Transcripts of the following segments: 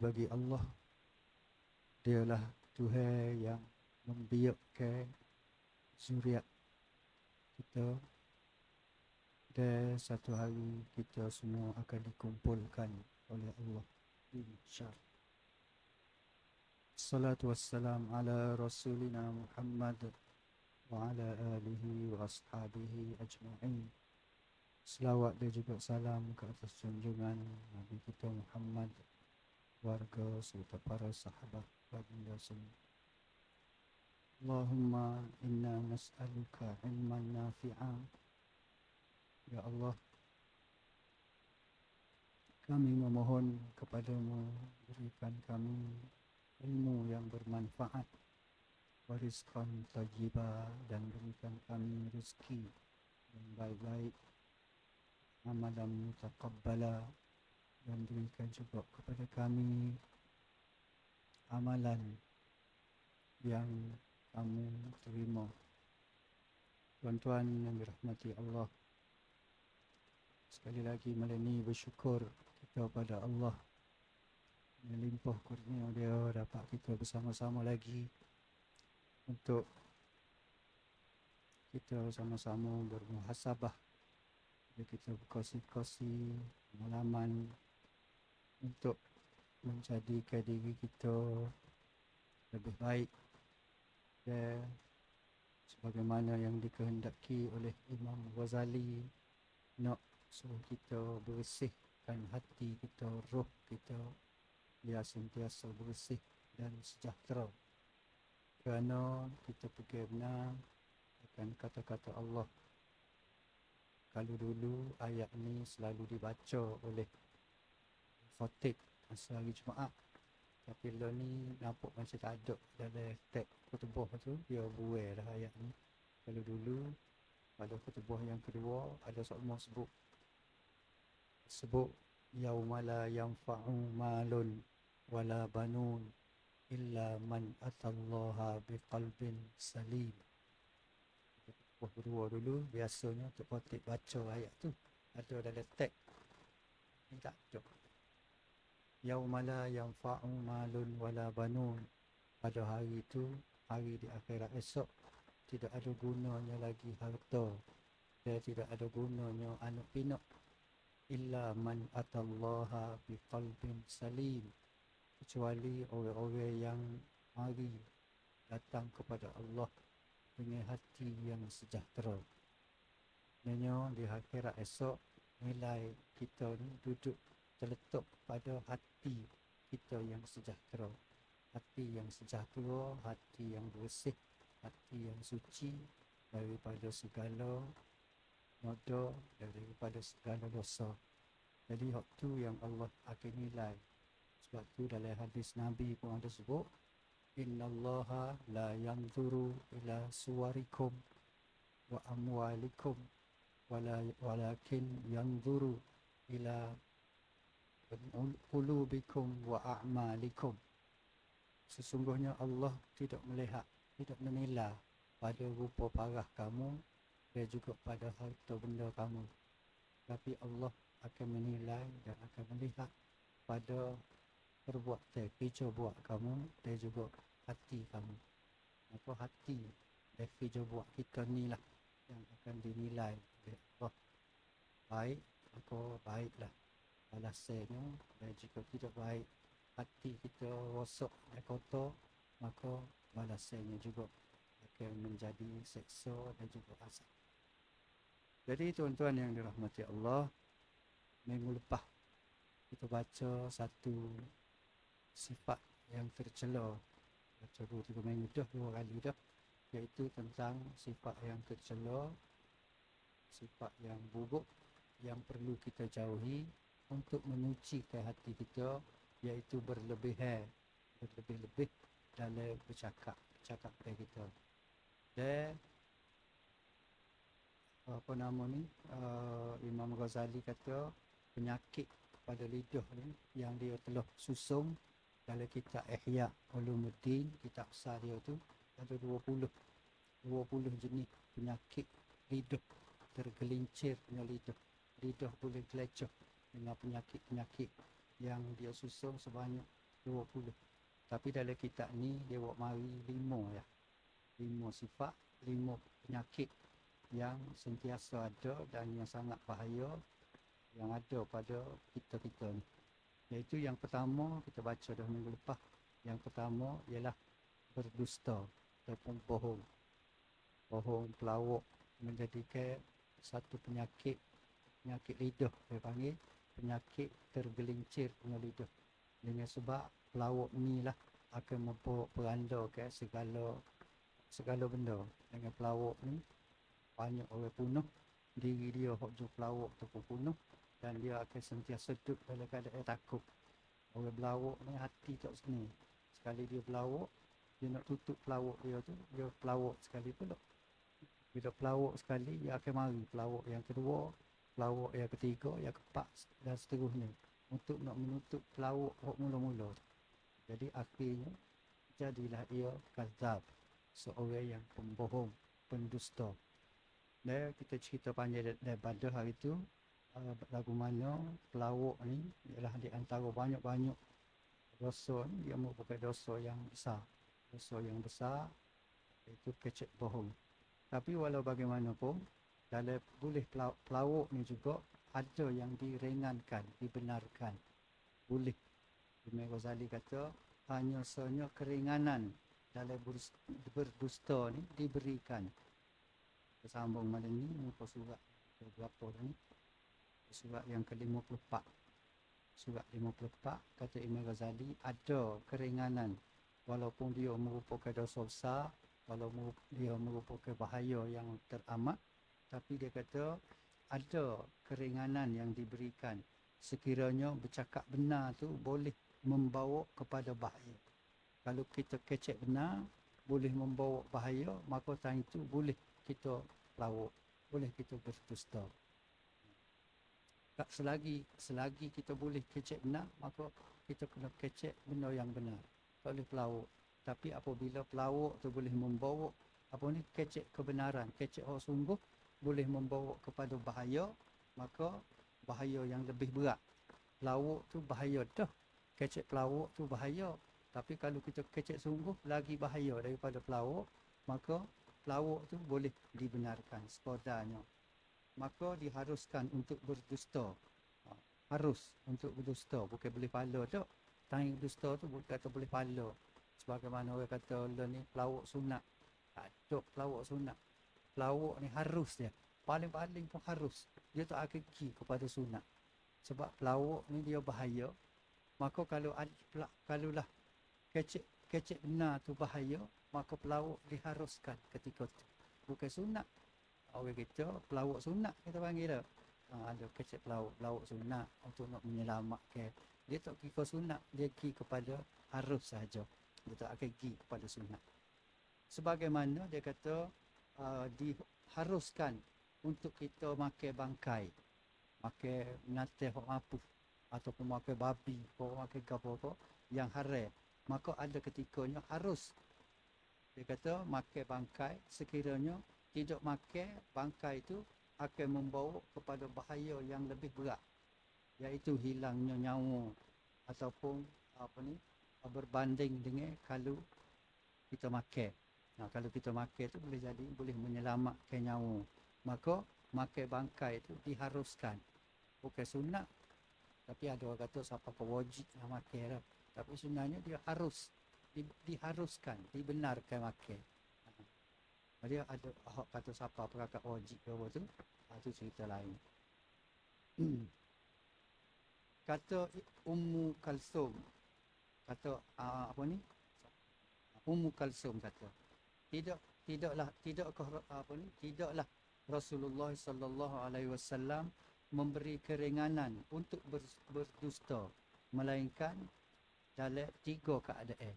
bagi Allah. Dialah Tuhan yang membiakkan zuriat kita, dan satu hari kita semua akan dikumpulkan oleh Allah, insya-Allah. Salatu wassalam ala rasulina Muhammad wa ala alihi wa ashabihi ajma'in. Selawat dan juga salam ke atas junjungan Nabi kita Muhammad, warga serta para sahabat baginda semua. Allahumma inna nas'aluka ilman nafi'a. Ya Allah, kami memohon kepadamu, berikan kami ilmu yang bermanfaat, warizqan thayyibah, dan berikan kami rezeki yang baik-baik, amalan mutaqabbala, dan berikan juga kepada kami amalan yang kamu terima. Tuan-tuan yang dirahmati Allah, sekali lagi malam ini bersyukur kita pada Allah yang limpah kurnia dia dapat kita bersama-sama lagi untuk kita sama-sama bermuhasabah. Jadi kita berkongsi-kongsi pengalaman untuk menjadikan diri kita lebih baik, dan sebagaimana yang dikehendaki oleh Imam Ghazali, nak suruh kita bersihkan hati kita, roh kita biar sentiasa bersih dan sejahtera, kerana kita pergi benar akan kata-kata Allah. Kalau dulu ayat ni selalu dibaca oleh khatib masa hari Jumaat, tapi lo ni nampak macam tak ada dalam teks khutbah tu, dia buai dah ayat ni. Kalau dulu pada khutbah yang kedua ada semua sebut yaumala yanfa'u malun wala banun illa man atallaha biqalbin salim. Khutbah kedua dulu biasanya untuk khatib baca ayat tu ada dalam teks ni, tak ada. Yaumala yanfa'u malun wala banun, pada hari itu, hari di akhirat esok, tidak ada gunanya lagi harta, dan tidak ada gunanya anak pinak, illa man atallaha biqalbin salim, kecuali orang-orang yang mari datang kepada Allah dengan hati yang sejahtera. Nanya di akhirat esok, nilai kita ni duduk terletak pada hati kita yang sejahtera. Hati yang sejahtera, hati yang bersih, hati yang suci daripada segala noda, daripada segala dosa. Jadi waktu yang Allah akan nilai. Sebab tu dalam hadis Nabi pun ada sebut, innallaha la yanzuru ila suwarikum wa amwalikum walakin yanzuru ila qulubikum wa a'malikum. Sesungguhnya Allah tidak melihat, tidak menilai pada rupa parah kamu dan juga pada harta benda kamu, tapi Allah akan menilai dan akan melihat pada perbuatan kerja buat kamu dan juga hati kamu. Maka hati dan kerja buat kita ni lah yang akan dinilai oleh Allah. Baik, maka baiklah balasannya, dan jika tidak baik, hati kita rosak dan kotor, maka balasannya juga akan menjadi seksa dan juga azab. Jadi tuan-tuan yang dirahmati Allah, minggu lepas kita baca satu sifat yang tercela, baca 2-3 minggu dah, 2 kali dah, iaitu tentang sifat yang tercela, sifat yang buruk yang perlu kita jauhi untuk menyucikan hati kita, iaitu berlebihan, berlebih-lebih dalam bercakap kita. Dan apa nama ni, Imam Ghazali kata penyakit pada lidah ni yang dia telah susung dalam kitab Ihya Ulumuddin, kitab besar dia tu, ada 20 jenis penyakit lidah, tergelincir dengan lidah boleh kelecah dengan penyakit-penyakit yang dia susung sebanyak 20. Tapi dalam kitab ni dia buat mari 5 ya. 5 sifat, 5 penyakit yang sentiasa ada dan yang sangat bahaya yang ada pada kita-kita ni. Iaitu yang pertama kita baca dah minggu lepas. Yang pertama ialah berdusta ataupun bohong. Bohong, pelawak menjadikan satu penyakit lidah, saya panggil penyakit tergelincir punya lidah. Dengan sebab pelawak ni lah akan memperandakan segala benda. Dengan pelawak ni banyak orang punuh, diri dia hok ju pelawak tu pun punuh, dan dia akan sentiasa duduk dalam keadaan takut. Orang pelawak ni hati tak seni. Sekali dia pelawak, dia nak tutup pelawak dia tu, dia pelawak sekali pula. Bila pelawak sekali, dia akan mari pelawak yang kedua, pelawak yang ketiga, yang keempat dan seterusnya. Untuk nak menutup pelawak hok mula-mula. Jadi akhirnya, jadilah ia kazab. Seorang yang pembohong, pendusta. Dan kita cerita panjang daripada hari itu, lagu mana pelawak ni ialah di antara banyak-banyak dosa ni, dia merupakan dosa yang besar. Dosa yang besar, iaitu kecek bohong. Tapi walau bagaimanapun, dalam boleh pelawak ni juga ada yang diringankan, dibenarkan. Boleh. Imam Ghazali kata, hanya sahaja keringanan dalam berdusta ni diberikan. Kita sambung malam ni, muka surat berapa dah ni? Surat yang ke-54. Surat 54, kata Imam Ghazali, ada keringanan walaupun dia merupakan dosa besar, walaupun dia merupakan bahaya yang teramat, tapi dia kata ada keringanan yang diberikan sekiranya bercakap benar tu boleh membawa kepada bahaya. Kalau kita kecek benar boleh membawa bahaya, maka time itu boleh kita pelawak, boleh kita berdusta. Selagi kita boleh kecek benar, maka kita kena kecek benda yang benar, tak boleh pelawak. Tapi apabila pelawak tu boleh membawa kecek kebenaran, kecek orang sungguh, boleh membawa kepada bahaya, maka bahaya yang lebih berat. Pelawak tu bahaya dah, kecek pelawak tu bahaya. Tapi kalau kita kecek sungguh, lagi bahaya daripada pelawak, maka pelawak tu boleh dibenarkan sepadannya. Maka diharuskan untuk berdusta. Harus untuk berdusta, bukan boleh pala tak. Tanya berdusta tu bukan kata boleh pala. Sebagaimana orang kata ni pelawak sunat. Tak ada pelawak sunat. Pelawak ni harus dia. Paling-paling pun harus. Dia tak akan pergi kepada sunat. Sebab pelawak ni dia bahaya. Maka kalau lah kecek benar tu bahaya, maka pelawak diharuskan ketika tu. Bukan sunat. Orang kita pelawak sunat kita panggil dah. Ada kecek pelawak sunat untuk nak menyelamatkan. Dia tak pergi ke sunat, dia pergi kepada harus saja. Dia tak akan pergi kepada sunat. Sebagaimana dia kata diharuskan untuk kita makan bangkai, makan binatang hok mapus, ataupun makan babi, makan apa-apa yang haram. Maka ada ketikanya harus. Dia kata makan bangkai sekiranya tidak makan bangkai itu akan membawa kepada bahaya yang lebih berat, iaitu hilangnya nyawa ataupun berbanding dengan kalau kita makan. Kalau kita makan itu boleh menyelamatkan nyawa. Maka makan bangkai itu diharuskan. Bukan sunat, tapi ada orang kata siapa wajib nak makan dah. Tapi sebenarnya dia harus, diharuskan, dibenarkan makan. Dia ada hak kata siapa perakat wajib ke apa tu, itu cerita lain. Kata Ummu Kalsum, kata Ummu Kalsum kata, tidaklah Rasulullah sallallahu alaihi wasallam memberi keringanan untuk berdusta, melainkan dalam 3 keadaan.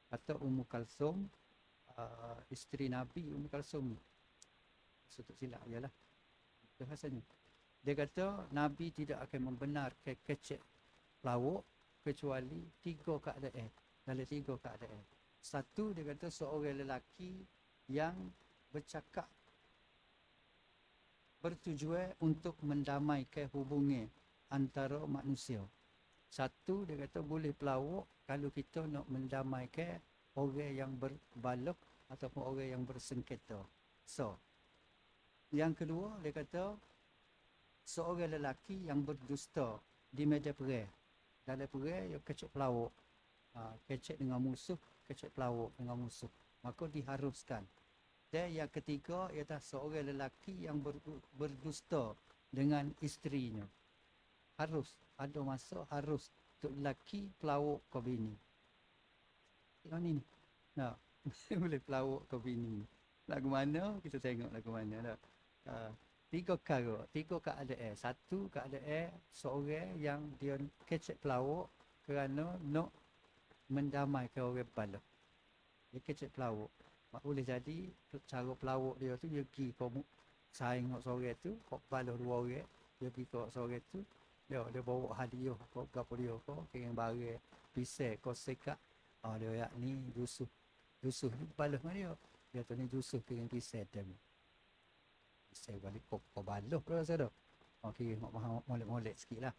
Kata Ummu Kalsum, isteri Nabi Ummu Kalsum, maksud silap ialah itu rasanya. Dia kata Nabi tidak akan membenarkan kecek pelawak kecuali 3 keadaan. Dalam 3 keadaan. Satu, dia kata seorang lelaki yang bercakap bertujuan untuk mendamaikan hubungan antara manusia. Satu, dia kata boleh pelawak kalau kita nak mendamaikan orang yang berbalok ataupun orang yang bersengketa. So, yang kedua, dia kata seorang lelaki yang berdusta di medan perang. Dalam perang, dia kecek pelawak. Kecek dengan musuh, kecek pelawak dengan musuh. Maka diharuskan. Dan yang ketiga, ialah seorang lelaki yang berdusta dengan isterinya. Harus. Ada masa harus untuk lelaki pelawak ke bini. Tengok ni. Nah, boleh pelawak ke bini. Lagu mana? Kita tengok lagu mana dah. Tiga perkara, tiga keadaan. Satu keadaan seorang yang dia kecek pelawak kerana nak mendamaikan orang balok. Dia kecek pelawak. Boleh jadi cara pelawak dia tu dia pergi ke saing dengan seorang tu, kok balok dua orang, dia pergi ke seorang tu, dia bawa hadiah kok gapo dia kok kirim barang pisau kau sekat. Dia yak ni Yusuf ni balok dengan dia. Dia tu ni Yusuf kirim pisau dia. Pisau balik kok balok dah rasa dah. Kirim molek-molek sikitlah.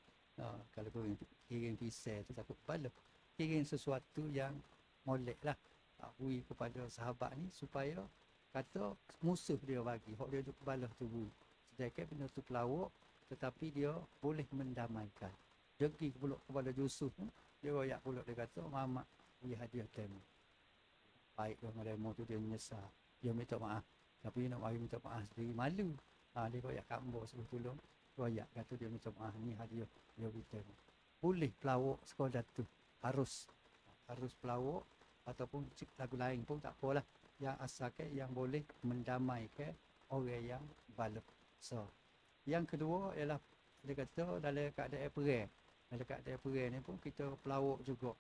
Kalau kau kirim pisau tu takut balok. Kirim sesuatu yang molek lah. Bui kepada sahabat ni supaya kata musuh dia bagi hok dia duk balas tu bui. Sedangkan benda tu pelawak tetapi dia boleh mendamaikan. Dia pergi pulak kepada Yusuf tu, dia royak pulak, dia kata Mamat beri hadiah demo. Baik dengan demo tu dia menyesal. Dia minta maaf. Tapi nak mari minta maaf sendiri malu. Dia royak kat mbok suruh tolong. Royak kata dia minta maaf, ni hadiah dia beri demo. Boleh pelawak sekolah tu. Harus pelawak ataupun lagu lain pun tak apalah, yang asalkan yang boleh mendamaikan orang yang balok. So, yang kedua ialah dia kata dalam keadaan perang. Dalam keadaan perang ni pun kita pelawak juga.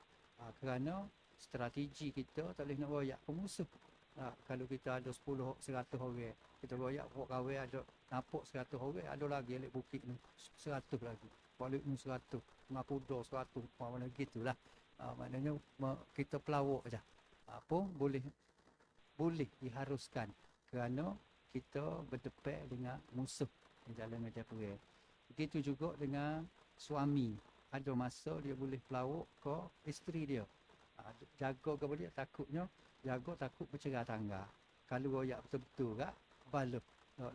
Kerana strategi kita tak boleh nak royak ke musuh. Kalau kita ada 10, 100 orang, kita royak buat kawan ada nampak 100 orang, ada lagi elok bukit ni 100 lagi. Balik ni 100, dengan kuda 100, mana gitulah. Maknanya kita pelawak je. Pun boleh diharuskan kerana kita berdepan dengan musuh di dalam medan perang. Begitu juga dengan suami. Ada masa dia boleh pelawak ke isteri dia. Jaga ke dia, takutnya takut bercerai tangga. Kalau royak betul-betul kak, balok.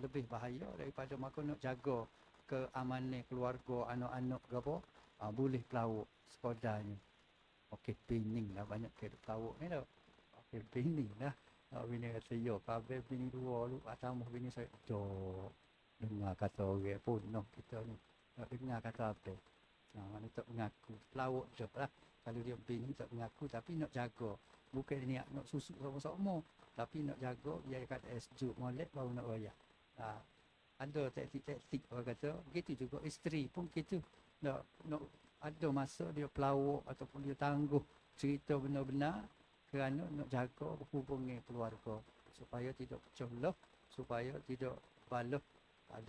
Lebih bahaya daripada maka nak jaga keamanan keluarga, anak-anak ke apa. Boleh pelawak sekodarnya. Okey, pening lah banyak keduk pelawak ni tau. Okey, pening lah. Bini kata, yo, kabel bini dua lu, tambah bini saya, dok. Dengar kata orang pun, noh kita ni. Dengar kata apa. Mana tak mengaku. Pelawak je lah. Kalau dia bini tak mengaku, tapi nak jaga. Bukan niat nak susuk sama-sama. Tapi nak jaga, biar kata sejuk molek, baru nak royak. Ada taktik-taktik orang kata, begitu juga isteri pun gitu. Nak ada masa dia pelawak ataupun dia tangguh cerita benar-benar kerana nak jaga hubungan keluarga supaya tidak pecah belah, supaya tidak balah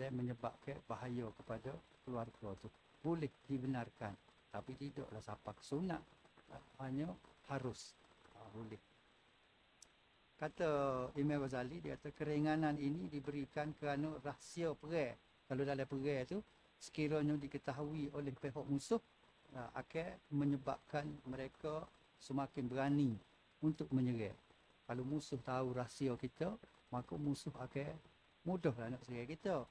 dan menyebabkan bahaya kepada keluarga tu. Boleh dibenarkan tapi tidaklah sapak sunat, hanya harus boleh. Kata Imam Ghazali, dia kata keringanan ini diberikan kerana rahsia perang. Kalau dalam perang tu sekiranya diketahui oleh pihak musuh, akan menyebabkan mereka semakin berani untuk menyerang. Kalau musuh tahu rahsia kita, maka musuh akan mudahlah nak serang kita.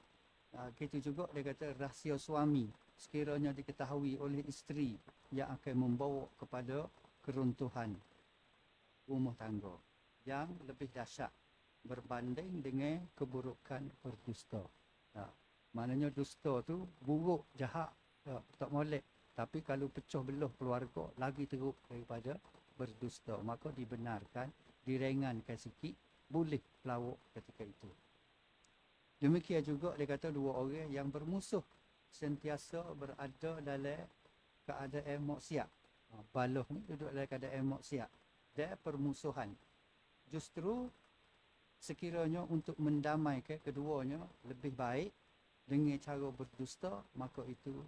Gitu juga dia kata rahsia suami sekiranya diketahui oleh isteri, yang akan membawa kepada keruntuhan rumah tangga yang lebih dahsyat berbanding dengan keburukan berdusta. Maknanya dusta tu buruk, jahat, tak molek. Tapi kalau pecah belah keluarga, lagi teruk daripada berdusta. Maka dibenarkan, direngankan sikit, boleh pelawak ketika itu. Demikian juga dia kata dua orang yang bermusuh sentiasa berada dalam keadaan maksiat. Balah ni duduk dalam keadaan maksiat dan permusuhan. Justru sekiranya untuk mendamaikan keduanya lebih baik dengan cara berdusta, maka itu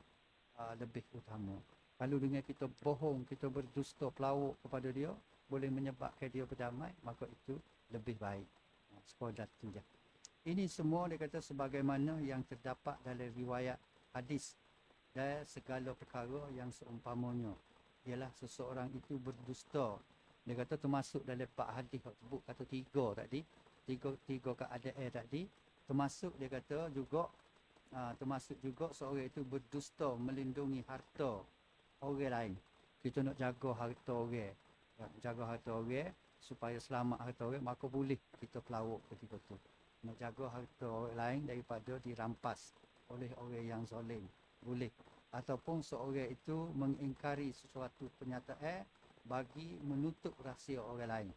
lebih utama. Kalau dengan kita bohong, kita berdusta, pelawak kepada dia, boleh menyebabkan dia berdamai, maka itu lebih baik. Sekadar tu je. Ini semua dia kata sebagaimana yang terdapat dalam riwayat hadis dan segala perkara yang seumpamanya. Ialah seseorang itu berdusta. Dia kata termasuk dalam 4 hadis sebut kata 3 tadi. Tiga keadaan tadi. Termasuk dia kata juga termasuk juga seorang itu berdusta melindungi harta orang lain. Kita nak jaga harta orang. Jaga harta orang supaya selamat harta orang, maka boleh kita pelawak ketika tu. Nak jaga harta orang lain daripada dirampas oleh orang yang zalim. Boleh. Ataupun seorang itu mengingkari sesuatu penyataan bagi menutup rahsia orang lain.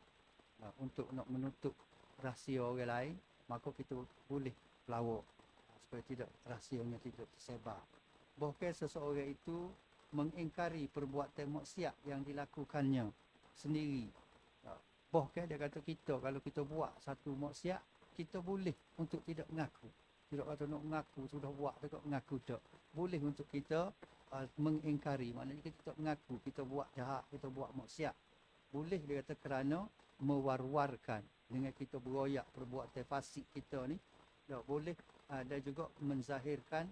Untuk nak menutup rahsia orang lain, maka kita boleh pelawak supaya tidak rahsianya tidak tersebar. Bahkan seseorang itu mengingkari perbuatan maksiat yang dilakukannya sendiri. Bahkan dia kata kita, kalau kita buat satu maksiat, kita boleh untuk tidak mengaku. Tidak kata nak mengaku, sudah buat tak mengaku tak. Boleh untuk kita mengingkari. Maknanya kita tak mengaku, kita buat jahat, kita buat maksiat. Boleh dia kata kerana mewar-warkan dengan kita beroyak perbuatan fasik kita ni. Tak boleh. Dan juga menzahirkan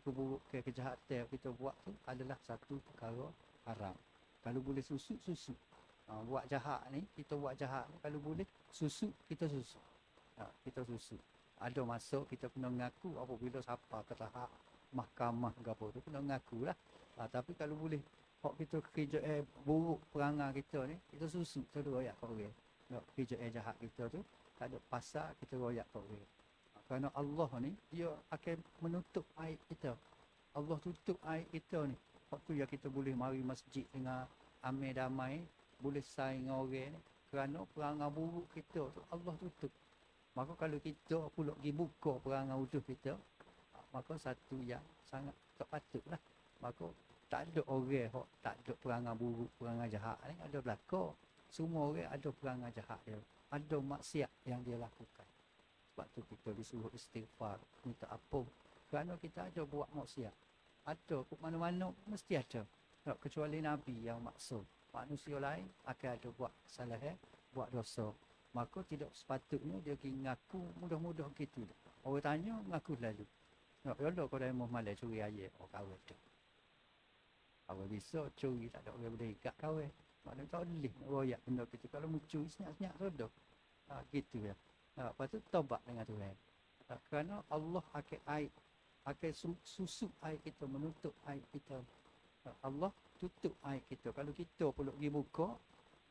keburukan, kejahatan yang kita buat tu adalah satu perkara haram. Kalau boleh susuk. Buat jahat ni, kita buat jahat ni, kalau boleh susuk, kita susuk. Kita susuk. Ada masa kita kena mengaku apabila siapa ke tahap mahkamah ke apa tu, kena mengaku lah. Tapi kalau boleh hak kita kerja buruk perangai kita ni, kita susuk, kita royak ke orang. Kerja jahat kita tu, tak ada pasal kita royak ke orang. Kerana Allah ni, dia akan menutup aib kita. Allah tutup aib kita ni. Waktu yang kita boleh mari masjid dengan amir damai, boleh saing dengan orang ni. Kerana perangai buruk kita tu, Allah tutup. Maka kalau kita pula pergi buka perangai utuh kita, maka satu yang sangat tak patut lah. Maka tak ada orang yang tak ada perangai buruk, perangai jahat ni ada belakang. Semua orang ada perangai jahat dia. Ada maksiat yang dia lakukan. Sebab tu kita disuruh istighfar, minta ampun. Kerana kita ada buat maksiat. Ada, ke mana-mana mesti ada. Tak, kecuali Nabi yang maksum. Manusia lain akan ada buat kesalahan, buat dosa. Maka tidak sepatutnya dia pergi ngaku mudah-mudah gitu. Orang tanya, ngaku lalu. Ya Allah, kau dah malam curi ayam. Oh, kawan tu. Kawan bisa curi, tak ada orang boleh ikat kawan. Maknanya tak boleh nak royak benda gitu. Kalau mu curi, senyap-senyap sudah. Gitu ya. Lepas tu, tobat dengan Tuhan. Kerana Allah akan susuk air kita, menutup air kita. Allah tutup air kita. Kalau kita perlu pergi buka,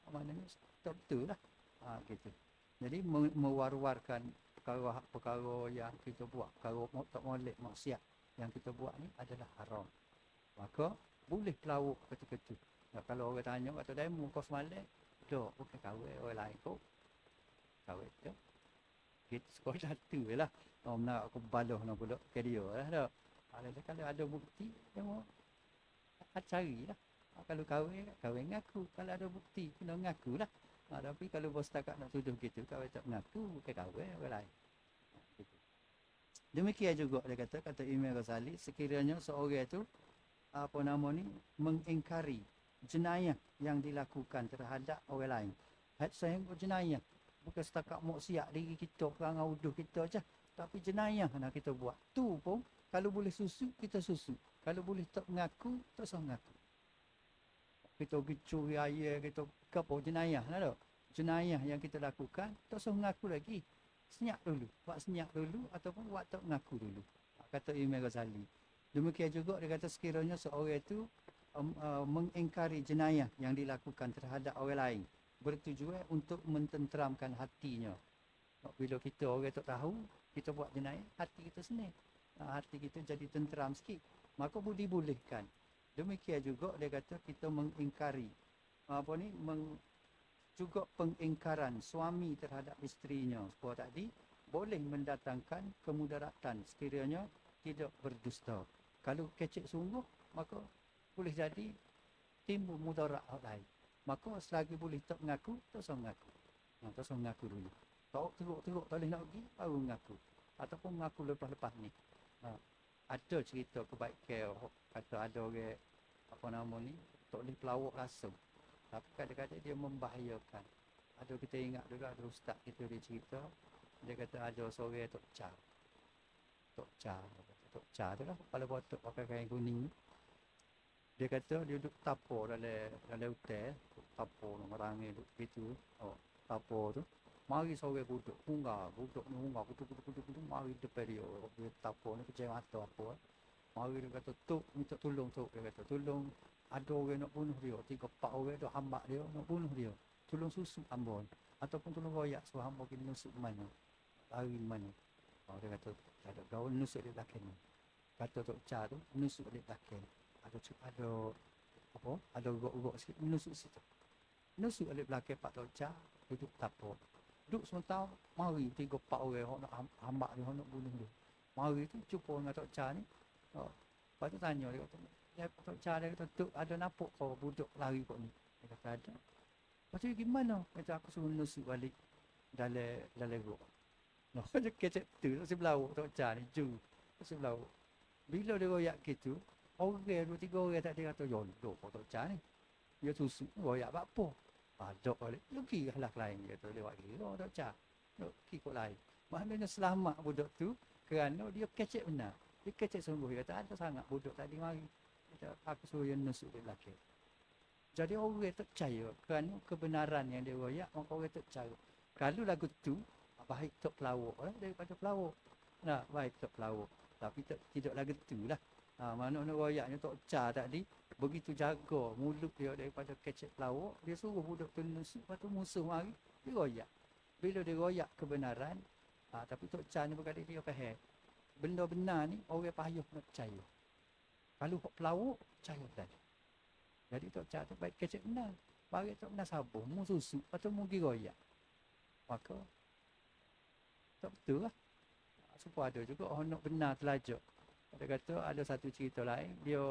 maknanya tak betul lah. Gitu. Jadi mewar-warkan perkara yang kita buat, perkara tak molek maksiat yang kita buat ni adalah haram. Maka boleh pelawak ketika tu. Kalau orang tanya kata demo kau semalam, tak, bukan kawan orang lain kau. Kawan tu. Kita sekolah tu lah. Nak aku baloh nak pula ke dia lah tak. Kalau ada bukti, demo carilah. Kalau kahwin ngaku. Kalau ada bukti, kena ngaku lah. Tapi kalau bos setakat nak tuduh gitu, kahwin tak mengaku, bukan kahwin orang lain. Gitu. Demikian juga dia kata Imam Ghazali, sekiranya seorang tu mengingkari jenayah yang dilakukan terhadap orang lain. Sehingga jenayah bukan setakat maksiat diri kita, perangai uduh kita je, tapi jenayah nak kita buat. Tu pun kalau boleh susuk, kita susuk. Kalau boleh tak mengaku, tak usah mengaku. Kita pergi curi ayam, kita apa jenayah lah tak? Jenayah yang kita lakukan, tak usah mengaku lagi. Senyap dulu. Buat senyap dulu ataupun buat tak mengaku dulu. Kata Imam Ghazali. Demikian juga dia kata sekiranya seorang itu mengingkari jenayah yang dilakukan terhadap orang lain. Bertujuan untuk mententeramkan hatinya. Bila kita orang tak tahu, kita buat jenayah, hati kita senang. Hati kita jadi tenteram sikit. Maka dibolehkan. Demikian juga dia kata kita mengingkari juga pengingkaran suami terhadap isterinya. Sebab tadi boleh mendatangkan kemudaratan sekiranya tidak berdusta. Kalau kecek sungguh, maka boleh jadi timbul mudarat lain. Maka selagi boleh tak mengaku, tak usah mengaku. Tak usah mengaku dulu. Teruk-teruk tak boleh nak pergi, baru mengaku. Ataupun mengaku lepas-lepas ni. Ada cerita kebaikan, kata ada orang tak boleh pelawak langsung. Tapi kadang-kadang dia membahayakan. Ada kita ingat dulu ada ustaz kita dia cerita, dia kata ada seorang Tok Cha. Tok Cha tu lah, kepala botak pakai kain kuning tu. Dia kata dia duduk tapur dalam hotel, tapur ramai duduk gitu. Oh, tapur tu. Mari sore buduk, buduk ni hungar, kutuk, mari depan dia. Dia tapur ni kecil mata apa. Mari dia kata, Tok, minta tolong Tok. Dia kata, tolong ada orang nak bunuh dia. 3-4 orang tu hambak dia nak bunuh dia. Tolong susuk hamba. Ataupun tolong royak suruh hamba pergi nusuk mana. Lari mana. Oh, dia kata, tak ada gaul nusuk dia belakang ni. Kata Tok Cha tu, nusuk dia belakang. Ada urut-urut sikit, nusuk situ. Nusuk dia belakang Pak Tok Cha, duduk tapur. Duduk sementara, mari 3-4 orang yang nak hambak dia, nak bunuh dia. Mari tu jumpa dengan Tok Cha ni. Oh, lepas tu tanya dia kata, Tok Cha dia kata, Tok ada nampak kau budak lari kau ni? Dia kata ada. Lepas tu gimana? Kata aku suruh nusuk balik dalam urut. No, dia kecek tu, sebelah Tok Cha ni, sebelah. Bila dia royak gitu, orang 2-3 orang tak dia kata, yondok Tok Cha ni. Dia susuk, royak apa? Dok balik. Luki halak lain dia kata, lewat kira Tok Cha. Luki kot lain. Maknanya selamat budak tu kerana dia kecek benar. Dia kecek sungguh. Dia kata, ada sangat budak tadi mari. Dia kata, aku suruh dia nusuk dia belakang. Jadi orang tak percaya kerana kebenaran yang dia royak, maka orang tak percaya. Kalau lagu tu, baik tak pelawak lah daripada pelawak. Nah, baik tak pelawak. Tapi tidak lagu tu lah. Mana royaknya Tok Cha tadi, begitu jaga mulut dia daripada kecek pelawak, dia suruh budak tu nusuk, lepas tu musuh mari, dia royak. Bila dia royak kebenaran, tapi Tok Cha ni berkali dia faham. Benda benar ni, orang payah nak percaya. Kalau pelawak, percaya tadi. Jadi Tok Cha tu baik kecek benar. Bagi tak benar sabuh, mu susuk, lepas tu mu pergi royak. Maka, tak betul lah. Supaya ada juga orang nak benar telajak. Dia kata ada satu cerita lain, dia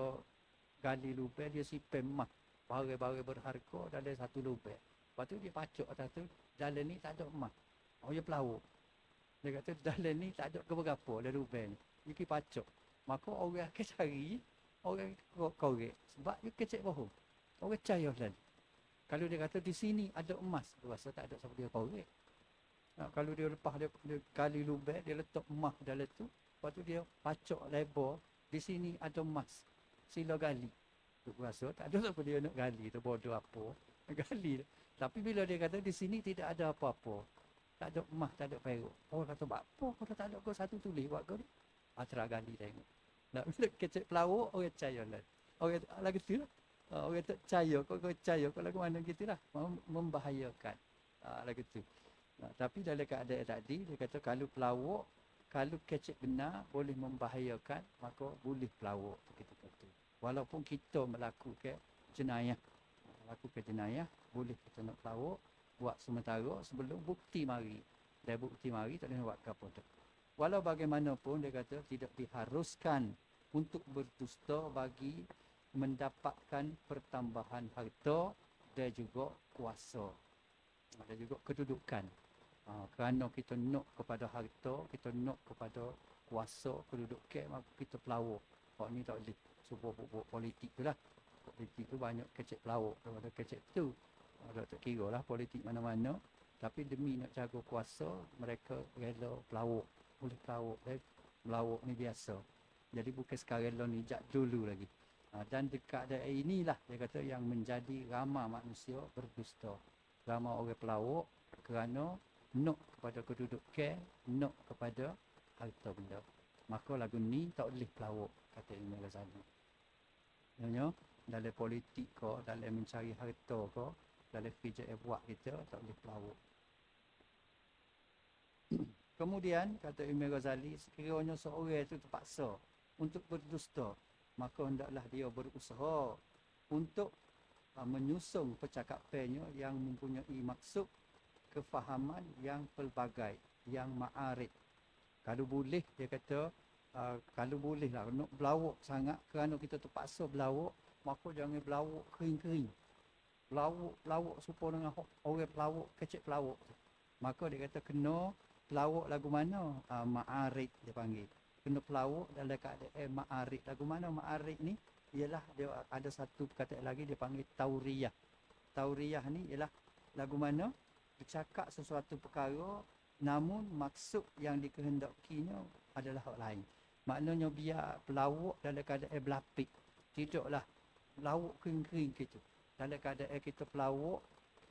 gali lubang, dia simpan emas. Barang-barang berharga dalam satu lubang. Lepas tu dia pacuk atas tu, dalam ni tak ada emas. Oh, dia pelawak. Dia kata dalam ni tak ada keberapa dalam lubang ni. Dia pergi pacuk. Maka orang akan cari, orang korek. Sebab dia kecek bohong. Orang percaya lah. Kalau dia kata di sini ada emas, dia rasa tak ada siapa dia korek. Kalau dia lepas dia gali lubang, dia letak emas dalam tu. Lepas tu dia pacok lebar, di sini ada emas, sila gali. Tu rasa tak ada siapa dia nak gali tu, bodoh apa, gali. Tapi bila dia kata di sini tidak ada apa-apa, tak ada emas, tak ada perak. Orang kata, apa kalau tak ada kau satu tulis buat kau ni? Terang gali tengok. Nak bila kecek pelawak, orang percaya lah. Orang lagu tu lah. Orang tak percaya, kau percaya, kau lagu mana gitu lah. Membahayakan. Lagu tu. Tapi dalam keadaan tadi, dia kata kalau pelawak, kalau kecek benar boleh membahayakan, maka boleh pelawak ketika itu. Walaupun kita melakukan jenayah, boleh kita nak pelawak buat sementara sebelum bukti mari. Dan bukti mari tak boleh buat apa tu. Walau bagaimanapun dia kata tidak diharuskan untuk berdusta bagi mendapatkan pertambahan harta dan juga kuasa. Dan juga kedudukan. Kerana kita nak kepada harta, kita nak kepada kuasa, kedudukan, maka kita pelawak. Kalau ni tak boleh. Sebab politik tu lah. Politik tu banyak kecek pelawak daripada kecek tu. Tak kira lah politik mana-mana. Tapi demi nak jaga kuasa, mereka rela pelawak. Boleh pelawak. Pelawak ni biasa. Jadi bukan sekarang lah ni, jak dulu lagi. Dan dekat daerah inilah, dia kata yang menjadi ramai manusia berdusta. Ramai orang pelawak kerana nak kepada kedudukan, nak kepada harta benda. Maka lagu ni tak boleh pelawak, kata Imam Ghazali. Sebenarnya, dalam politik ke, dalam mencari harta ke, dalam kerja yang buat kita, tak boleh pelawak. Kemudian, kata Imam Ghazali, sekiranya seorang itu terpaksa untuk berdusta, maka hendaklah dia berusaha untuk menyusun percakapannya yang mempunyai maksud kefahaman yang pelbagai, yang ma'arif. Kalau boleh, dia kata, kalau boleh lah, nak berlawak sangat kerana kita terpaksa berlawak, maka jangan berlawak kering-kering. Berlawak serupa dengan orang pelawak, kecek pelawak. Maka dia kata, kena pelawak lagu mana? Ma'arif dia panggil. Kena pelawak dalam keadaan ma'arif. Lagu mana ma'arif ni? Ialah dia ada satu perkataan lagi, dia panggil tauriyah. Tauriyah ni ialah lagu mana? Bercakap sesuatu perkara namun maksud yang dikehendakinya adalah hal lain. Maknanya biar pelawak dalam keadaan berlapik. Tidaklah pelawak kering-kering gitu. Dalam keadaan kita pelawak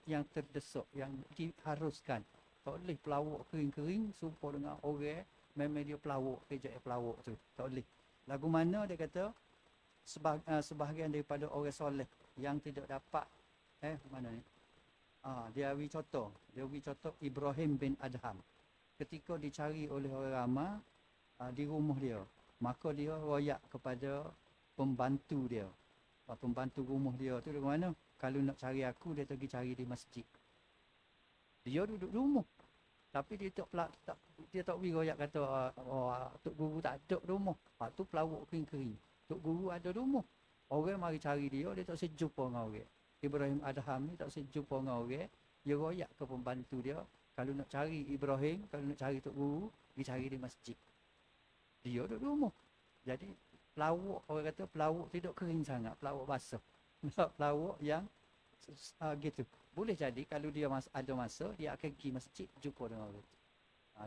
yang terdesak, yang diharuskan. Tak boleh pelawak kering-kering serupa dengan orang memang dia pelawak, kejap pelawak tu. Tak boleh. Lagu mana dia kata sebahagian daripada orang soleh yang tidak dapat mana ni? Dia beri contoh. Dia beri contoh Ibrahim bin Adham. Ketika dicari oleh orang ramai di rumah dia, maka dia royak kepada pembantu dia. Pembantu rumah dia tu dari mana? Kalau nak cari aku, dia pergi cari di masjid. Dia duduk rumah. Tapi dia tak pergi royak kata, Tok Guru tak ada rumah. Tu pelawak kering-kering. Tok Guru ada rumah. Orang mari cari dia tak sejumpa dengan orang. Ibrahim Adham ni tak sejumpa dengan orang. Dia royak ke pembantu dia. Kalau nak cari Ibrahim, kalau nak cari Tok Guru, dia cari di masjid. Dia duduk rumah. Jadi pelawak, orang kata pelawak tidak kering sangat, pelawak basah. Pelawak yang gitu. Boleh jadi kalau dia ada masa, dia akan pergi masjid jumpa dengan orang.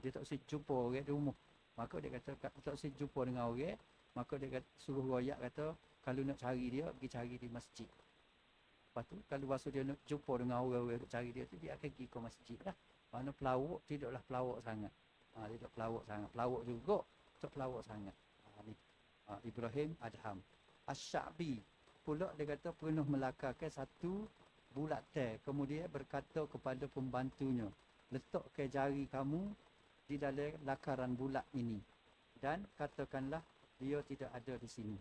Dia tak usah jumpa orang di rumah. Maka dia kata tak usah jumpa dengan orang, maka dia kata, suruh royak kata kalau nak cari dia, pergi cari di masjid. Lepas tu kalau masa dia nak jumpa dengan orang-orang nak cari dia tu, dia akan pergi ke masjid lah. Mana pelawak tidaklah pelawak sangat. Tidak pelawak sangat. Pelawak juga, tak pelawak sangat. Ni Ibrahim Adham. Asy-Sya'bi pula dia kata pernah melakarkan satu bulat teh. Kemudian berkata kepada pembantunya, letakkan jari kamu di dalam lakaran bulat ini dan katakanlah dia tidak ada di sini.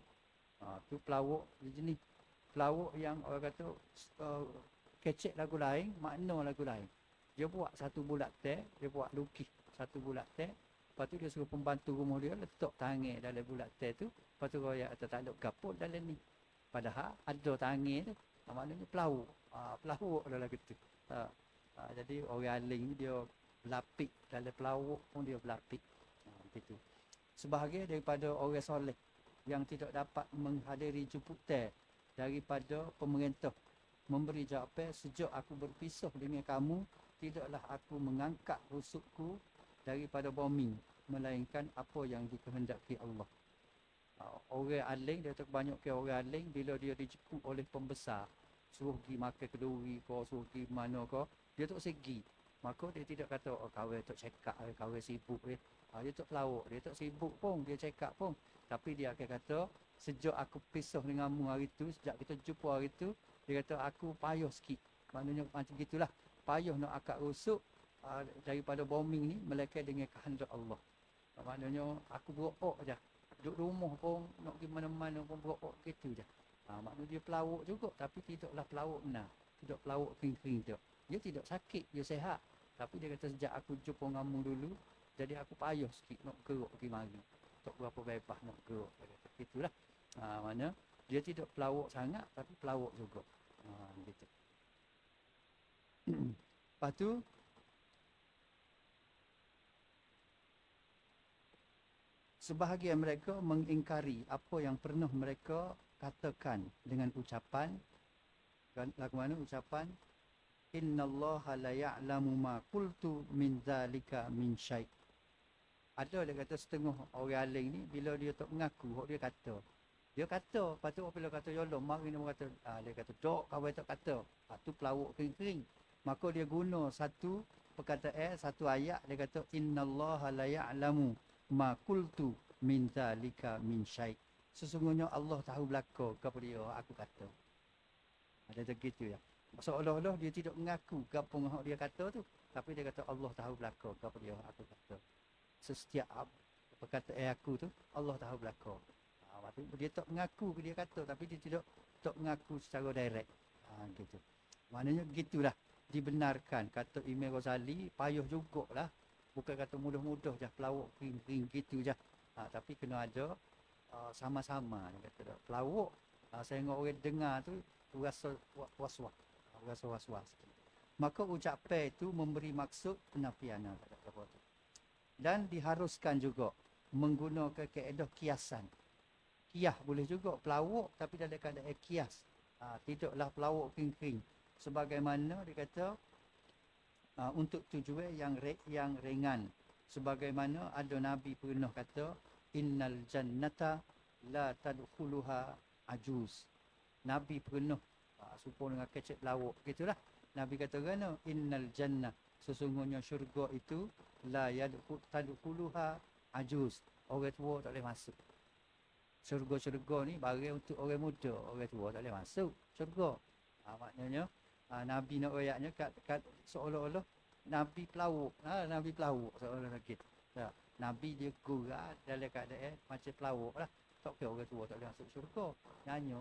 Tu pelawak jenis pelawak yang orang kata kecek lagu lain, makna lagu lain. Dia buat satu bulat teh, dia buat lukis satu bulat teh. Lepas tu dia suruh pembantu rumah dia letak tangan dalam bulat teh tu. Lepas tu royak kata tak ada gapur dalam ni. Padahal ada tangan tu. Maknanya pelawak. Pelawak dalam gitu. Jadi orang aling dia berlapik. Dalam pelawak pun dia berlapik. Gitu. Sebahagian daripada orang soleh yang tidak dapat menghadiri jemputan daripada pemerintah memberi jawapan, sejak aku berpisah dengan kamu, tidaklah aku mengangkat rusukku daripada bumi, melainkan apa yang dikehendaki Allah. Orang aling, dia terbanyak orang aling bila dia dijemput oleh pembesar, suruh pergi makan keduri ke, suruh pergi mana ke, dia tak segi. Maka dia tidak kata, kawan tak cekak, kawan sibuk. Dia tak pelawak, dia tak sibuk pun, dia cekak pun. Tapi dia akan kata, sejak aku pisah denganmu hari tu, sejak kita jumpa hari tu, dia kata aku payah sikit. Maknanya macam gitulah, payah nak akad rusuk daripada bombing ni, melainkan dengan kehendak Allah. Maknanya aku berok je. Duduk rumah pun, nak pergi mana-mana pun berok gitu je. Maknanya dia pelawak juga, tapi tidaklah pelawak benar. Tidak pelawak kering-kering tu. Dia tidak sakit, dia sehat. Tapi dia kata sejak aku jumpa denganmu dulu, jadi aku payah sikit nak gerok pergi mari. Tak berapa bebas nak gerok. Itulah. Mana dia tidak pelawak sangat, tapi pelawak juga. Gitu. Lepas tu, sebahagian mereka mengingkari apa yang pernah mereka katakan dengan ucapan, lagu mana ucapan, innallaha la ya'lamu ma qultu min zalika min syai'. Ada dia kata setengah orang aling ni bila dia tak mengaku hak dia kata. Dia kata, lepas tu apabila kata ya Allah, mari dia kata, dia kata dok kawan tak kata. Tu pelawak kering-kering. Maka dia guna satu perkataan, satu ayat, dia kata innallaha la ya'lamu ma qultu min zalika min syai'. Sesungguhnya Allah tahu belaka kepada dia aku kata. Ada begitu ya. Seolah-olah dia tidak mengaku apa yang dia kata tu, tapi dia kata Allah tahu belaka kepada dia aku kata. Setiap perkataan aku tu Allah tahu belaka. Waktu dia tak mengaku dia kata, tapi dia tak mengaku secara direct. Gitu. Maknanya gitulah dibenarkan kata Imam Ghazali, payah jugalah. Bukan kata mudah-mudah je pelawak kering-kering gitu je. Tapi kena ada sama-sama dia kata. Pelawak sehingga orang dengar tu rasa was-was. Rasa was-was. Maka ucapan itu memberi maksud penafian. Dan diharuskan juga menggunakan kaedah kiasan. Kias boleh juga pelawak, tapi dalam keadaan kias. Tidaklah pelawak kering-kering. Sebagaimana dia kata untuk tujuan yang ringan. Sebagaimana ada Nabi pernah kata, innal jannata la tadkhuluha ajuz. Nabi penuh supaya dengan kecek lawak gitulah. Nabi kata kan, innal jannah, sesungguhnya syurga itu la tadkhuluha ajuz. Orang tua tak boleh masuk. Syurga-syurga ni bagi untuk orang muda, orang tua tak boleh masuk syurga. Maknanya Nabi nak ayatnya kat seolah-olah Nabi pelawak. Nabi pelawak seolah-olah gitu. Nabi dia gurau dalam keadaan macam pelawak lah. Tak kira orang tua tak boleh masuk syurga. Nyanyi.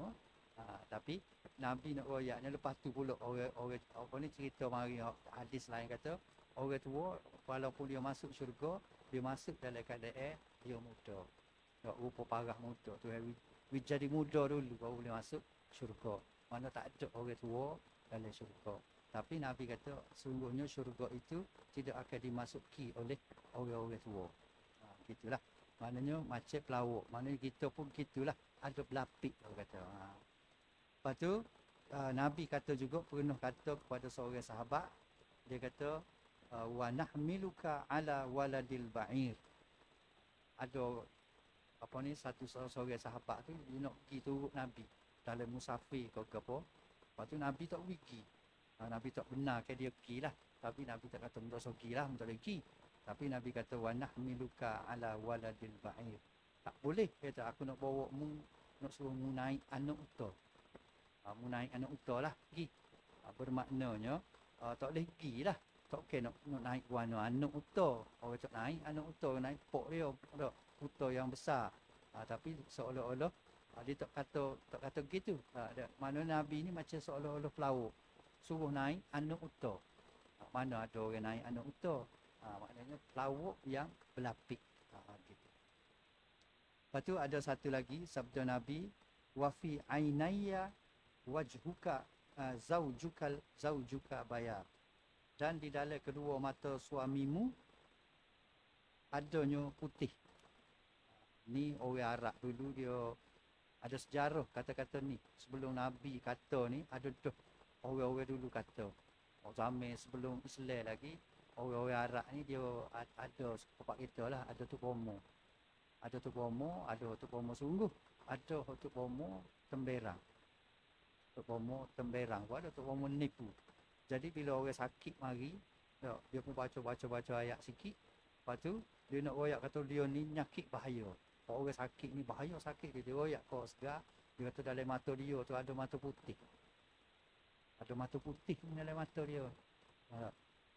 Tapi Nabi nak ayatnya lepas tu pula orang apa ni cerita mari hadis lain kata orang tua walaupun dia masuk syurga, dia masuk dalam keadaan dia muda. Tak rupa parah muda tu. Jadi muda dulu baru boleh masuk syurga. Mana tak ada orang tua dalam syurga. Tapi Nabi kata sungguhnya syurga itu tidak akan dimasuki oleh orang-orang tua. Gitulah. Maknanya macam pelawak. Maknanya kita pun gitulah. Ada belapik orang kata. Lepas tu Nabi kata juga pernah kata kepada seorang sahabat. Dia kata wa nahmiluka ala waladil ba'ir. Ada apa ni satu seorang sahabat tu dia nak pergi turut Nabi dalam musafir ke apa. Lepas tu Nabi tak pergi. Nabi tak benar ke dia pergilah. Tapi Nabi tak kata tak pergilah, tak pergi. Tapi Nabi kata wa nahmiluka ala waladil ba'ir. Tak boleh kata aku nak bawa mu, nak suruh mu naik anak unta. Mu naik anak unta lah pergi. Bermaknanya tak boleh pergilah. Tak okey nak naik warna anak unta. Orang tak naik anak unta, naik pok dia. Unta yang besar. Tapi seolah-olah dia tak kata begitu. Mana Nabi ni macam seolah-olah pelawak. Suruh naik anak unta. Mana ada orang naik anak unta. Maknanya pelawak yang berlapik. Gitu. Lepas tu ada satu lagi sabda Nabi, wa fi ainaya wajhuka zaujuka bayar. Dan di dalam kedua mata suamimu adanya putih. Ni orang Arab dulu dia ada sejarah kata-kata ni. Sebelum Nabi kata ni ada dah orang-orang dulu kata. Zaman sebelum Islam lagi, orang-orang Arab ni dia ada seperti kita lah, ada Tok Pomo. Ada Tok Pomo, ada Tok Pomo sungguh, ada Tok Pomo temberang. Tok Pomo temberang, ada Tok Pomo nipu. Jadi bila orang sakit mari, dia pun baca ayat sikit. Lepas tu dia nak royak kata dia ni nyakit bahaya. Kalau orang sakit ni bahaya sakit dia royak kau segar. Dia kata dalam mata dia tu ada mata putih. Ada mata putih dalam mata dia.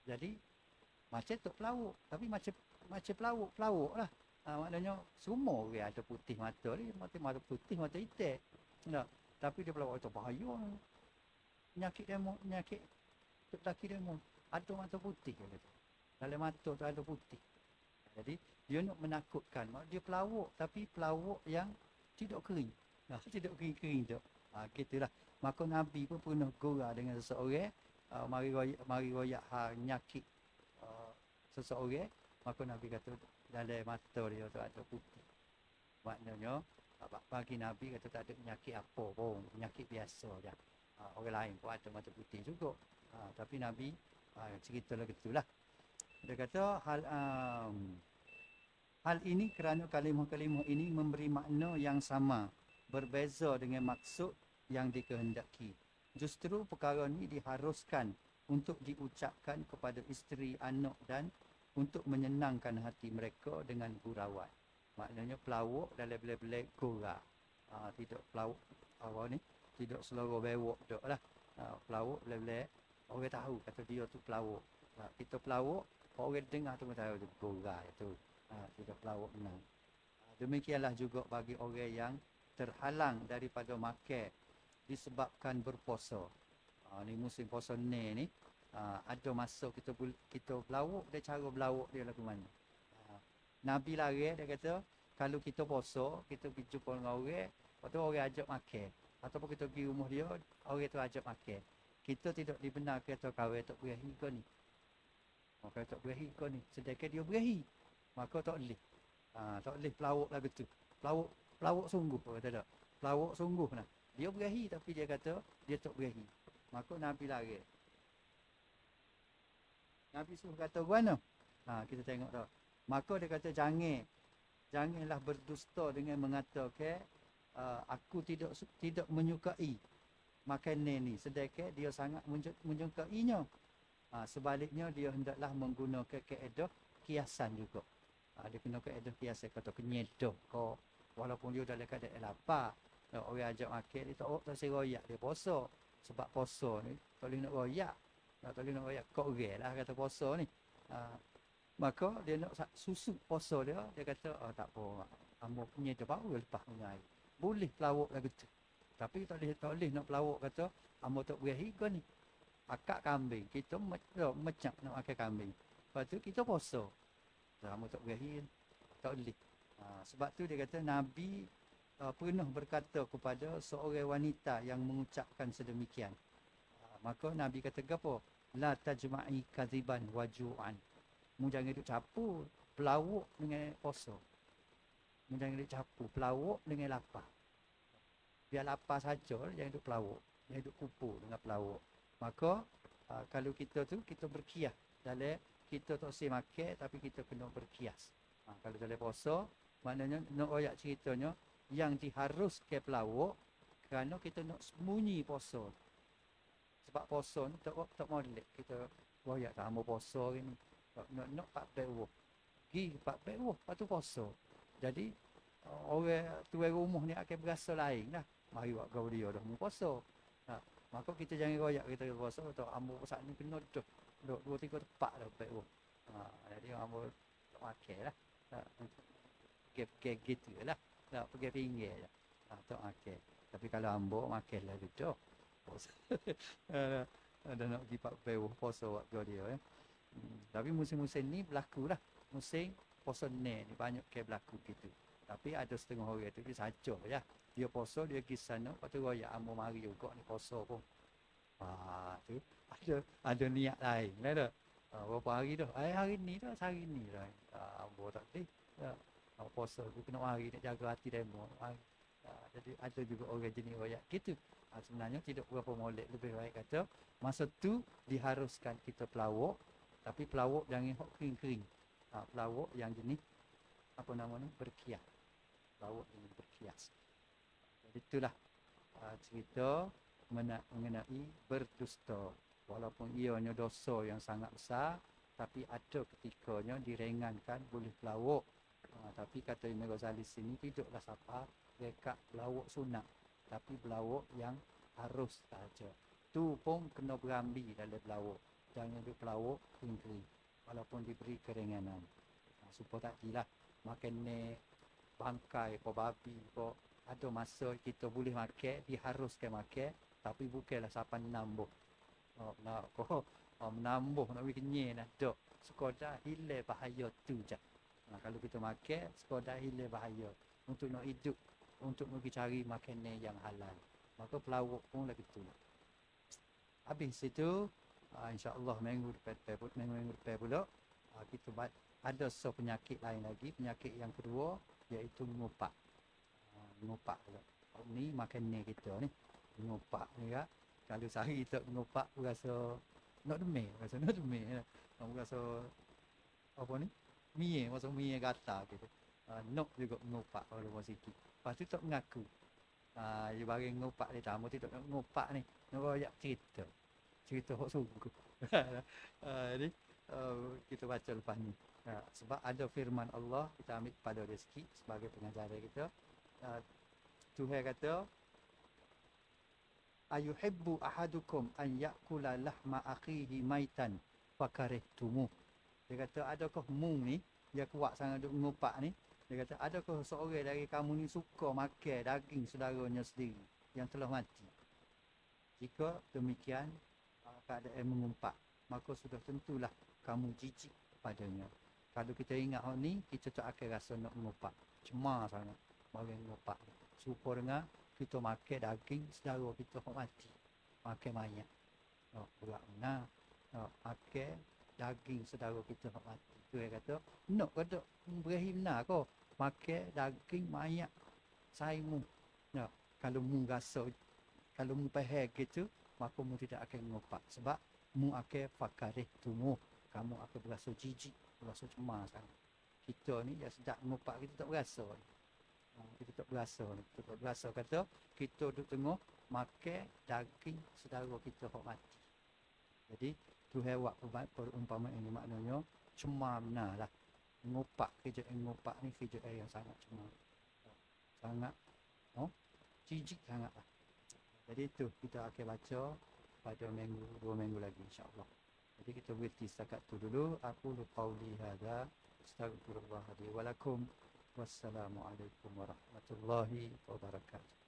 Jadi macam tu pelawak, tapi macam pelawak lah. Maknanya semua orang ada putih mata ni, mata putih, mata hitam. Tapi dia pelawak itu bahaya. Nyakit laki demo ada mata putih dia kata. Dalam mata tu ada putih. Jadi dia nak menakutkan. Dia pelawak tapi pelawak yang tidak kering. Tidak kering-kering tu. Gitulah. Maka Nabi pun pernah gurau dengan seseorang, mari royak nyakit seseorang, maka Nabi kata dalam mata dia tu ada putih. Maknanya bagi Nabi kata tak ada penyakit apa pun, penyakit biasa je. Orang lain pun ada mata putih juga. Tapi Nabi cerita lah gitulah. Dia kata hal ini kerana kalimah-kalimah ini memberi makna yang sama, berbeza dengan maksud yang dikehendaki. Justru perkara ini diharuskan untuk diucapkan kepada isteri, anak dan untuk menyenangkan hati mereka dengan gurauan. Maknanya pelawak dalam belak-belak gurau. Tidak pelawak awal ni, tidak selera bewak dak lah. Pelawak belak-belak orang tahu kata dia tu pelawak. Kita pelawak, orang dengar tu tahu tu gurau tu. Tidak pelawak benar. Demikianlah juga bagi orang yang terhalang daripada makan disebabkan berpuasa. Ni musim puasa ni ada masa kita berlawak, dia cara berlawak dia lagu mana. Nabi larang dia kata kalau kita puasa, kita pergi jumpa dengan orang, lepas tu orang ajak makan. Ataupun kita pergi rumah dia, orang tu ajak makan. Kita tidak dibenarkan kata kawan tak berahi ke ni. Maka tak berahi ke ni. Sedangkan dia berahi. Maka tak boleh. Tak boleh pelawak lagu tu. Pelawak sungguh kata tak. Pelawak sungguh nah. Dia berahi tapi dia kata dia tak berahi. Maka Nabi larang. Nabi suruh kata mana? Kita tengok dah. Maka dia kata jangan Janganlah berdusta dengan mengatakan aku tidak menyukai makanan ni, sedangkan dia sangat menyukainya. Sebaliknya dia hendaklah menggunakan kaedah kiasan juga. Dia kena kaedah kiasan, kata kenyedoh kau walaupun dia dalam keadaan lapar. Orang ajak makan dia tak seroyak, dia puasa. Sebab puasa ni tak boleh nak royak. Tak boleh nak royak kau orang lah kata puasa ni. Maka dia nak susuk puasa dia kata tak apa, ambo punya tu baru lepas mengai. Boleh pelawak lagu tu. Tapi tak boleh nak pelawak kata ambo tak berahi kau ni. Akak kambing, kita macam nak makan kambing. Lepas tu kita puasa. Ambo tak berahi, tak boleh. Sebab tu dia kata Nabi pernah berkata kepada seorang wanita yang mengucapkan sedemikian. Maka Nabi kata apa? La tajma'i kadziban waju'an. Mu jangan duk campur pelawak dengan puasa. Mu jangan duk campur pelawak dengan lapar. Biar lapar saja, jangan duk pelawak. Jangan duk kumpul dengan pelawak. Maka kalau kita tu kita berkias. Dalam kita tak boleh makan tapi kita kena berkias. Kalau dalam puasa, maknanya nak royak ceritanya yang diharuskan pelawak kerana kita nak sembunyi puasa. Sebab puasa ni tak molek kita royak tak mau puasa hari ni. Nak 4 buah. Pergi 4 buah lepas tu puasa. Jadi orang tuan rumah ni akan berasa lain dah. Mari buat kau dia dah mau puasa. Maka kita jangan royak kita puasa atau ambo saat ni kena dah 2-3 tepat dah 4 buah. Jadi ambo tak makan lah. Pergi gitu lah. Tak pergi pinggir je. Tak makan. Tapi kalau ambo makan lah duduk. Puasa. Ada nak pergi 4 buah puasa waktu dia. Tapi musim-musim ni berlaku lah. Musim puasa ni banyak ke berlaku gitu. Tapi ada setengah orang tu dia saja ya. Dia puasa dia pergi sana, lepas tu royak ambo mari juga ni puasa pun. Tu ada niat lain lah dah. Berapa hari dah? Hari ni dah, sehari ni dah. Ambo tak boleh. Puasa tu kena mari nak jaga hati demo. Jadi ada juga orang jenis royak gitu. Sebenarnya tidak berapa molek, lebih baik kata masa tu diharuskan kita pelawak, tapi pelawak jangan hok kering-kering. Pelawak yang jenis apa nama ni, berkias. Pelawak yang berkias. Jadi itulah cerita mengenai berdusta. Walaupun ianya dosa yang sangat besar, tapi ada ketikanya diringankan boleh pelawak. Tapi kata Imam Ghazali sini tidaklah siapa dekat pelawak sunat, tapi pelawak yang harus saja. Tu pun kena berambil dalam pelawak. Jangan duk pelawak kering-kering walaupun diberi keringanan. Supaya tak dilah makan ni bangkai po babi po, ada masa kita boleh makan, diharuskan makan, tapi bukanlah siapa nambah. Nak menambah nak bagi kenyang dah dok. Sekadar hilang bahaya tu je. Kalau kita makan sekadar hilang bahaya untuk nak hidup, untuk pergi cari makanan yang halal. Maka pelawak pun lagi tu. Habis itu insya-Allah minggu depan pula kita ada penyakit lain lagi, penyakit yang kedua iaitu mengupak. Mengupak pula. Ni makanan kita ni. Mengupak ni ya. Kalau sehari tak mengupak rasa nak demam, rasa apa ni? Mie, masa mie gatal gitu. Nok juga mengupak kalau sikit. Lepas tu tak mengaku. Dia bagi mengupak dia tamu tu tak mengupak ni. Nak royak cerita. Cerita hok sungguh. Jadi kita baca lepas ni. Sebab ada firman Allah, kita ambil pada dia sikit sebagai pengajaran kita. Tuhan kata, ayuhibbu ahadukum an ya'kula lahma akhihi maitan fakarihtumu. Dia kata, adakah mu ni, dia kuat sangat duk mengupak ni. Dia kata, adakah seorang dari kamu ni suka makan daging saudaranya sendiri yang telah mati? Jika demikian keadaan mengumpak, maka sudah tentulah kamu jijik padanya. Kalau kita ingat hal ni, kita tak akan rasa nak mengumpak. Cemar sangat bagi mengumpak. Serupa dengan kita makan daging saudara kita yang mati. Makan mayat. Berat benar. Makan daging saudara kita yang mati. Tu dia kata, nak kata Ibrahim benar kau makan daging mayat saimu. Kalau mu rasa, kalau mu faham gitu, maka mu tidak akan mengumpak. Sebab mu akan fakarih tumuh. Kamu akan berasa jijik, berasa cemar sangat. kita ni yang sedap mengupak kita tak berasa. Kita tak berasa. Kita tak berasa kata kita duduk tengah makan daging saudara kita hok mati. Jadi tu hewak perumpamaan ini maknanya cemar benar lah. Mengupak kerja mengupak ni kerja yang sangat cemar. Sangat jijik sangat lah. Jadi itu kita akan baca pada dua minggu lagi insya-Allah. Jadi kita berhenti setakat tu dulu. Aku qauli hadza astaghfirullah li wa lakum. Wassalamualaikum warahmatullahi wabarakatuh.